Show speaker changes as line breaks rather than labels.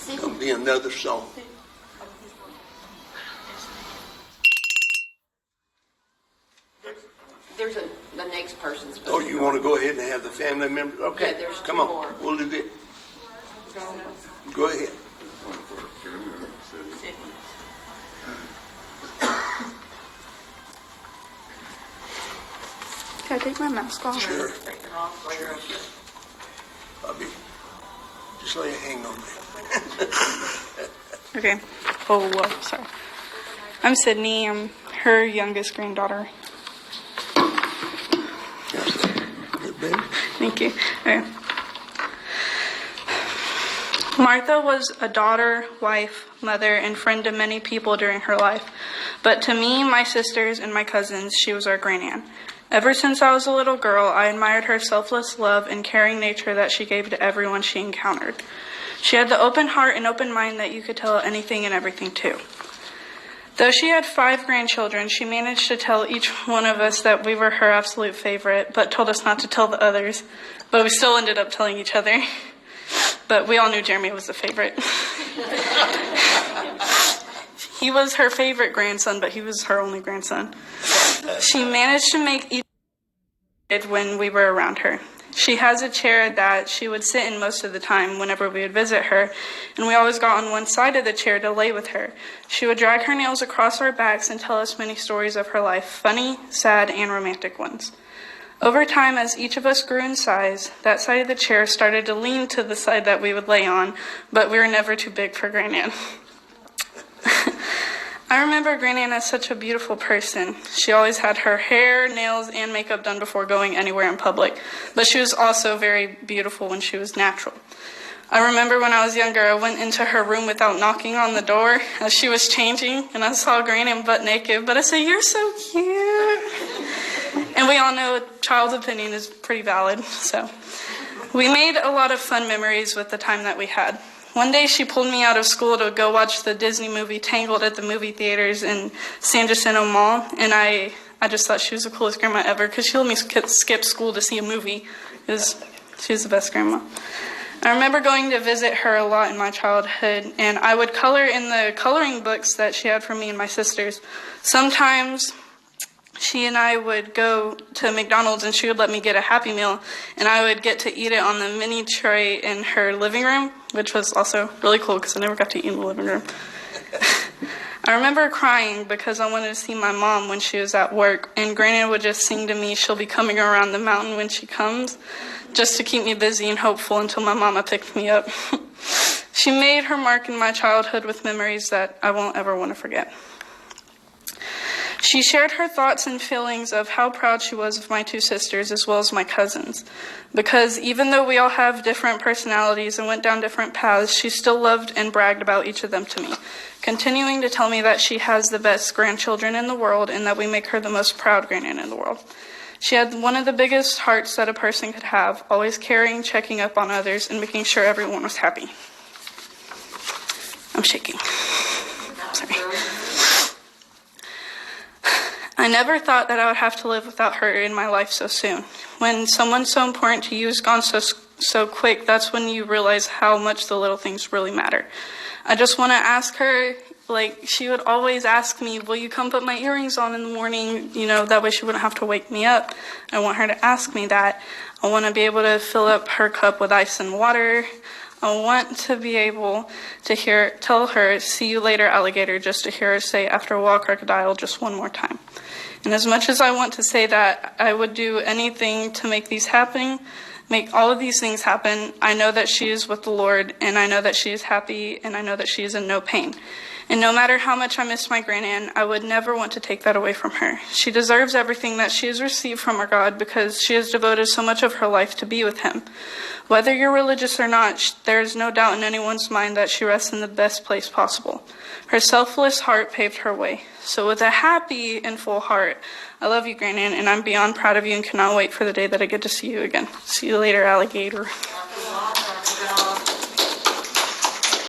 Gonna be another song.
There's the next person's.
Oh, you want to go ahead and have the family members? Okay,
Yeah, there's
come
two
on.
more.
We'll do that. Go ahead.
Can I take my mask off?
Sure. Bobby, just lay a hand on me.
Okay. Oh, whoa, sorry. I'm Sydney. I'm her youngest granddaughter.
Good, baby.
Thank you. Okay. Martha was a daughter, wife, mother, and friend to many people during her life. But to me, my sisters, and my cousins, she was our granddaughter. Ever since I was a little girl, I admired her selfless love and caring nature that she gave to everyone she encountered. She had the open heart and open mind that you could tell anything and everything to. Though she had 5 grandchildren, she managed to tell each one of us that we were her absolute favorite, but told us not to tell the others. But we still ended up telling each other. But we all knew Jeremy was the favorite. He was her favorite grandson, but he was her only grandson. She managed to make each when we were around her. She has a chair that she would sit in most of the time whenever we would visit her, and we always got on one side of the chair to lay with her. She would drag her nails across our backs and tell us many stories of her life, funny, sad, and romantic ones. Over time, as each of us grew in size, that side of the chair started to lean to the side that we would lay on, but we were never too big for Grannan. I remember Grannan as such a beautiful person. She always had her hair, nails, and makeup done before going anywhere in public, but she was also very beautiful when she was natural. I remember when I was younger, I went into her room without knocking on the door as she was changing, and I saw Grannan butt naked, but I said, "You're so cute." And we all know a child's opinion is pretty valid, so. We made a lot of fun memories with the time that we had. One day she pulled me out of school to go watch the Disney movie Tangled at the movie theaters in San Jacinto Mall, and I just thought she was the coolest grandma ever because she let me skip school to see a movie because she was the best grandma. I remember going to visit her a lot in my childhood, and I would color in the coloring books that she had for me and my sisters. Sometimes she and I would go to McDonald's and she would let me get a Happy Meal, and I would get to eat it on the mini tray in her living room, which was also really cool because I never got to eat in the living room. I remember crying because I wanted to see my mom when she was at work, and Granny would just sing to me, "She'll be coming around the mountain when she comes," just to keep me busy and hopeful until my mama picked me up. She made her mark in my childhood with memories that I won't ever want to forget. She shared her thoughts and feelings of how proud she was of my 2 sisters as well as my cousins. Because even though we all have different personalities and went down different paths, she still loved and bragged about each of them to me, continuing to tell me that she has the best grandchildren in the world and that we make her the most proud granddaughter in the world. She had one of the biggest hearts that a person could have, always caring, checking up on others, and making sure everyone was happy. I'm shaking. Sorry. I never thought that I would have to live without her in my life so soon. When someone so important to you is gone so quick, that's when you realize how much the little things really matter. I just want to ask her, she would always ask me, "Will you come put my earrings on in the morning?" That way she wouldn't have to wake me up. I want her to ask me that. I want to be able to fill up her cup with ice and water. I want to be able to tell her, "See you later, alligator," just to hear her say, "After a while, crocodile," just one more time. And as much as I want to say that I would do anything to make all of these things happen, I know that she is with the Lord, and I know that she is happy, and I know that she is in no pain. And no matter how much I miss my Grannan, I would never want to take that away from her. She deserves everything that she has received from our God because she has devoted so much of her life to be with him. Whether you're religious or not, there is no doubt in anyone's mind that she rests in the best place possible. Her selfless heart paved her way. So with a happy and full heart, I love you, Grannan, and I'm beyond proud of you and cannot wait for the day that I get to see you again. See you later, alligator.